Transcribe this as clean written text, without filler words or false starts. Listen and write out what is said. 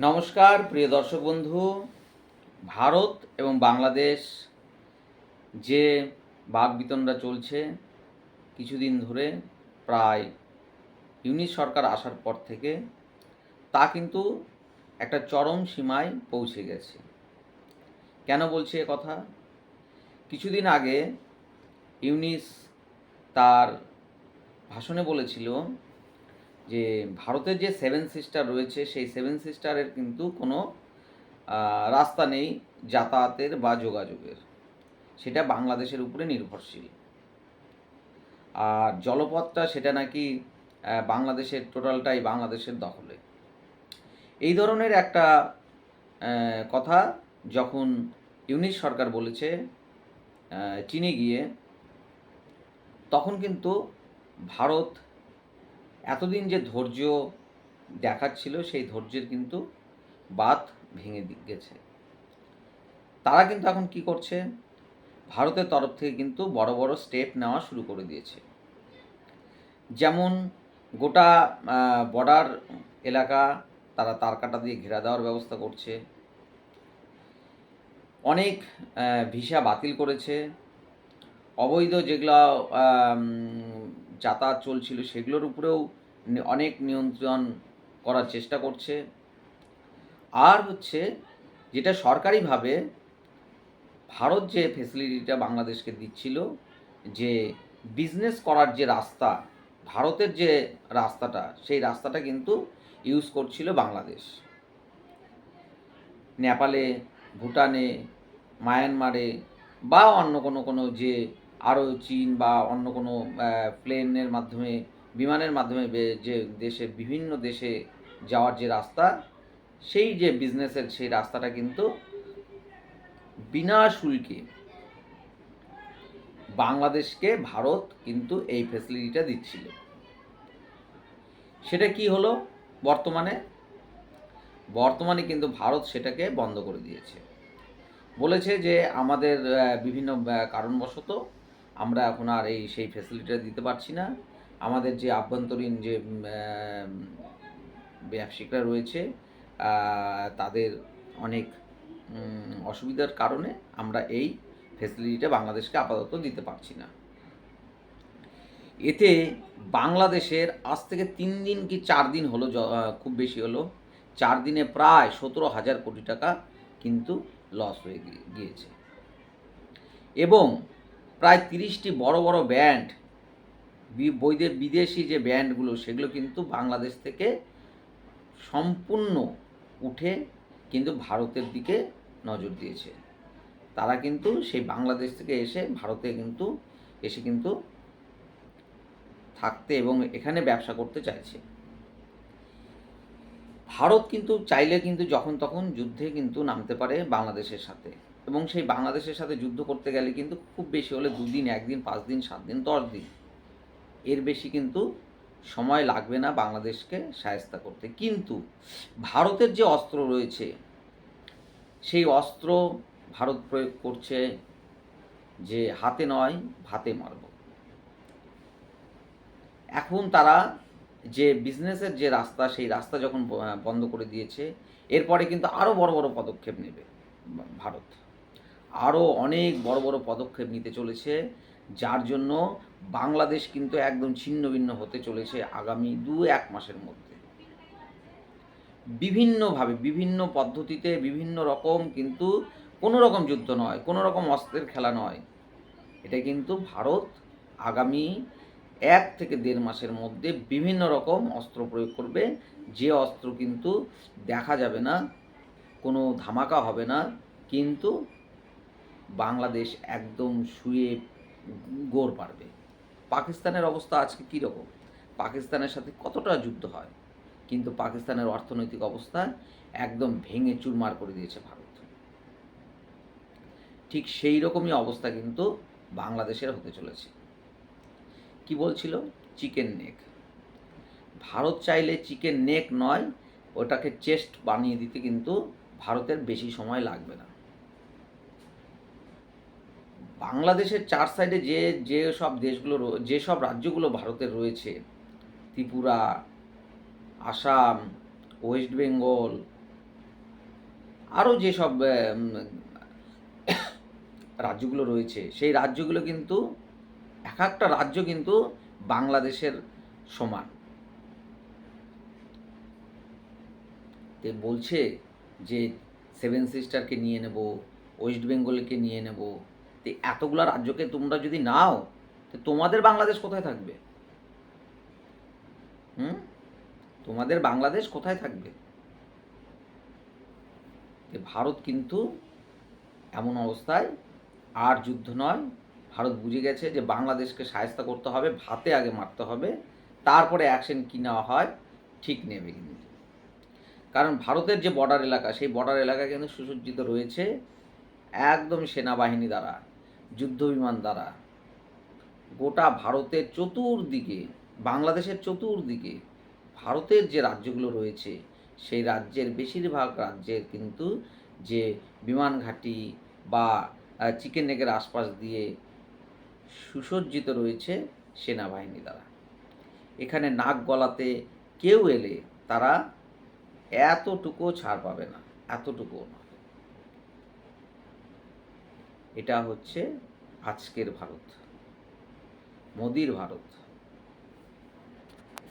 নমস্কার প্রিয় দর্শক বন্ধু। ভারত এবং বাংলাদেশ যে বাকবিতণ্ডা চলছে কিছুদিন ধরে, প্রায় ইউনিস সরকার আসার পর থেকে, তা কিন্তু একটা চরম সীমায় পৌঁছে গেছে। কেন বলছি এ কথা? কিছুদিন আগে ইউনিস তার ভাষণে বলেছিল যে ভারতের যে সেভেন সিস্টার রয়েছে সেই সেভেন সিস্টারের কিন্তু কোনো রাস্তা নেই যাতায়াতের বা যোগাযোগের, সেটা বাংলাদেশের উপরে নির্ভরশীল। আর জলপথটা সেটা নাকি বাংলাদেশের টোটালটাই বাংলাদেশের দখলে। এই ধরনের একটা কথা যখন ইউনিস সরকার বলেছে চীনে গিয়ে, তখন কিন্তু ভারত এতদিন যে ধৈর্য দেখাচ্ছিল সেই ধৈর্যের কিন্তু বাঁধ ভেঙে গেছে। তারা কিন্তু এখন কি করছে, ভারতের তরফ থেকে কিন্তু বড় বড় স্টেপ নেওয়া শুরু করে দিয়েছে। যেমন গোটা বর্ডার এলাকা তারা তারকাটা দিয়ে ঘেরা দেওয়ার ব্যবস্থা করছে, অনেক ভিসা বাতিল করেছে, অবৈধ যেগুলো যাতায়াত চলছিল সেগুলোর উপরেও অনেক নিয়ন্ত্রণ করার চেষ্টা করছে। আর হচ্ছে যেটা সরকারিভাবে ভারত যে ফেসিলিটিটা বাংলাদেশকে দিচ্ছিল, যে বিজনেস করার যে রাস্তা, ভারতের যে রাস্তাটা, সেই রাস্তাটা কিন্তু ইউজ করছিল বাংলাদেশ। নেপালে, ভুটানে, মায়ানমারে বা অন্য কোনো যে আরও চীন বা অন্য কোনো প্লেনের মাধ্যমে, বিমানের মাধ্যমে যে দেশে, বিভিন্ন দেশে যাওয়ার যে রাস্তা, সেই যে বিজনেসের সেই রাস্তাটা কিন্তু বিনা শুল্কে বাংলাদেশকে ভারত কিন্তু এই ফেসিলিটিটা দিচ্ছিল। সেটা কি হলো বর্তমানে কিন্তু ভারত সেটাকে বন্ধ করে দিয়েছে। বলেছে যে আমাদের বিভিন্ন কারণবশত আমরা এখন আর সেই ফেসিলিটিটা দিতে পারছি না। আমাদের যে আভ্যন্তরীণ যে ব্যবসায়িকরা রয়েছে তাদের অনেক অসুবিধার কারণে আমরা এই ফেসিলিটিটা বাংলাদেশকে আপাতত দিতে পারছি না। এতে বাংলাদেশের আজ থেকে 3 দিন কি 4 দিন হলো, খুব বেশি হলো, 4 দিনে প্রায় 17,000 কোটি টাকা কিন্তু লস হয়ে গিয়েছে। এবং প্রায় 30টি বড় বড় ব্যান্ড, বিদেশি যে ব্যান্ডগুলো, সেগুলো কিন্তু বাংলাদেশ থেকে সম্পূর্ণ উঠে কিন্তু ভারতের দিকে নজর দিয়েছে। তারা কিন্তু সেই বাংলাদেশ থেকে এসে ভারতে কিন্তু থাকতে এবং এখানে ব্যবসা করতে চাইছে। ভারত কিন্তু চাইলে কিন্তু যখন তখন যুদ্ধে কিন্তু নামতে পারে বাংলাদেশের সাথে, এবং সেই বাংলাদেশের সাথে যুদ্ধ করতে গেলে কিন্তু খুব বেশি হলে 2 দিন, 1 দিন, 5 দিন, 7 দিন, 10 দিন, এর বেশি কিন্তু সময় লাগবে না বাংলাদেশকে শায়েস্তা করতে। কিন্তু ভারতের যে অস্ত্র রয়েছে, সেই অস্ত্র ভারত প্রয়োগ করছে যে হাতে নয় ভাতে মারব। এখন তারা যে বিজনেসের যে রাস্তা, সেই রাস্তা যখন বন্ধ করে দিয়েছে, এরপরে কিন্তু আরও বড় বড় পদক্ষেপ নেবে ভারত। আরও অনেক বড় বড় পদক্ষেপ নিতে চলেছে, যার জন্য বাংলাদেশ কিন্তু একদম ছিন্নভিন্ন হতে চলেছে আগামী 2-1 মাসের মধ্যে। বিভিন্নভাবে, বিভিন্ন পদ্ধতিতে, বিভিন্ন রকম, কিন্তু কোনো রকম যুদ্ধ নয়, কোনো রকম অস্ত্রের খেলা নয়। এটা কিন্তু ভারত আগামী 1 থেকে 1.5 মাসের মধ্যে বিভিন্ন রকম অস্ত্র প্রয়োগ করবে, যে অস্ত্র কিন্তু দেখা যাবে না, কোনো ধামাকা হবে না, কিন্তু বাংলাদেশ একদম শুয়ে গোড় পারবে। পাকিস্তানের অবস্থা আজকে কীরকম? পাকিস্তানের সাথে কতটা যুদ্ধ হয়, কিন্তু পাকিস্তানের অর্থনৈতিক অবস্থা একদম ভেঙে চুরমার করে দিয়েছে ভারত। ঠিক সেই রকমই অবস্থা কিন্তু বাংলাদেশের হতে চলেছে। কি বলছিল? Chicken neck. ভারত চাইলে চিকেন নেক নয়, ওটাকে চেস্ট বানিয়ে দিতে কিন্তু ভারতের বেশি সময় লাগবে না। বাংলাদেশের 4 সাইডে যে সব দেশগুলো, যে সব রাজ্যগুলো ভারতের রয়েছে, ত্রিপুরা, আসাম, ওয়েস্ট বেঙ্গল, আরও যেসব রাজ্যগুলো রয়েছে, সেই রাজ্যগুলো কিন্তু এক একটা রাজ্য কিন্তু বাংলাদেশের সমান। তে বলছে যে সেভেন সিস্টারকে নিয়ে নেব, ওয়েস্ট বেঙ্গলকে নিয়ে নেব। তো এতগুলা রাজ্যকে তোমরা যদি নাও, তো তোমাদের বাংলাদেশ কোথায় থাকবে? হুম? তোমাদের বাংলাদেশ কোথায় থাকবে? ভারত কিন্তু এমন অবস্থায় আর যুদ্ধ নয়। ভারত বুঝে গেছে যে বাংলাদেশকে শায়েস্তা করতে হবে, ভাতে আগে মারতে হবে, তারপরে অ্যাকশন কী নেওয়া হয় ঠিক নেবে কিন্তু। কারণ ভারতের যে বর্ডার এলাকা, সেই বর্ডার এলাকা কিন্তু সুসজ্জিত রয়েছে একদম সেনাবাহিনী দ্বারা, যুদ্ধ বিমান দ্বারা। গোটা ভারতের চতুর্দিকে, বাংলাদেশের চতুর্দিকে ভারতের যে রাজ্যগুলো রয়েছে, সেই রাজ্যের বেশিরভাগ রাজ্যের কিন্তু যে বিমান ঘাঁটি বা চিকেন নেকের আশপাশ দিয়ে সুসজ্জিত রয়েছে সেনাবাহিনী দ্বারা। এখানে নাক গলাতে কেউ এলে তারা এতটুকুও ছাড় পাবে না, এতটুকুও না। এটা হচ্ছে আজকের ভারত, মোদির ভারত।